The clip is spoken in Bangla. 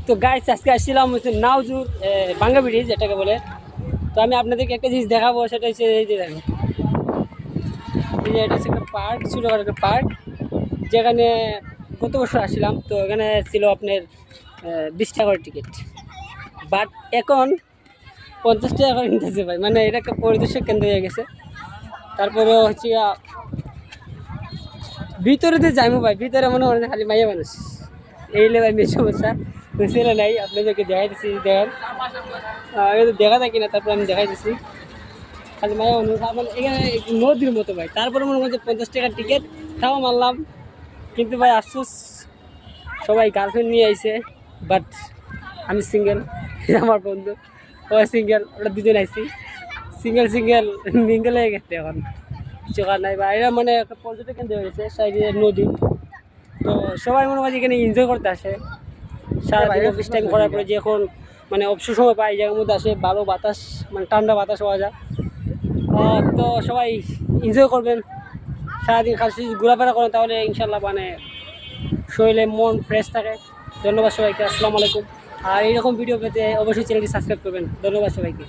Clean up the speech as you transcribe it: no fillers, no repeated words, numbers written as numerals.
তো গাইস আজকে আসছিলাম হচ্ছে নাওজুর বাঙ্গা ব্রিজ যেটাকে বলে। তো আমি আপনাদেরকে একটা জিনিস দেখাবো, সেটা হচ্ছে এই যে দেখেন, এই যে এটা হচ্ছে একটা পার্ক, ছোটোখাটো একটা পার্ক, যেখানে গত বছর আসছিলাম। তো এখানে ছিল আপনার 20 টাকা করে টিকিট, বাট এখন 50 টাকা করে নিতেছে ভাই। মানে এটা একটা পরিদর্শক কেন্দ্র হয়ে গেছে। তারপরেও হচ্ছে ভিতরে তো যাইমু ভাই, ভিতরে মনে হয় খালি মাইয়া মানুষ, এই লে ভাই মেয়ে সমস্যা। ছেলে নাই, আপনাদেরকে দেখাই দিচ্ছি, দেখেন দেখা থাকি না, তারপর আমি দেখাই দিচ্ছি খালি মায়া মানুষ। আমার এখানে নদীর মতো ভাই, তারপরে মনে হচ্ছে 50 টাকার টিকিট, তাও মারলাম। কিন্তু ভাই আফসোস, সবাই গার্লফ্রেন্ড নিয়ে আইছে, বাট আমি সিঙ্গেল। আমার বন্ধু ও সিঙ্গেল, ওরা দুজন আইছি সিঙ্গেল সিঙ্গেল মিঙ্গেল হয়ে গেছে এখন। চোখা নাই বা এরা মানে একটা পর্যটক কেন্দ্র হয়েছে, সাইডে নদী। তো সবাই মনে হয় এখানে এনজয় করতে আসে। সারাদিন অফিস টাইম করার পরে যে এখন মানে অবসর সময় পাই, এই জায়গার মধ্যে আসে, ভালো বাতাস, মানে ঠান্ডা বাতাস পাওয়া যায়। তো সবাই এনজয় করবেন, সারাদিন খালি ঘোরাফেরা করেন, তাহলে ইনশাল্লাহ মানে শরীরে মন ফ্রেশ থাকে। ধন্যবাদ সবাইকে, আসসালামু আলাইকুম। আর এইরকম ভিডিও পেতে অবশ্যই চ্যানেলটি সাবস্ক্রাইব করবেন। ধন্যবাদ সবাইকে।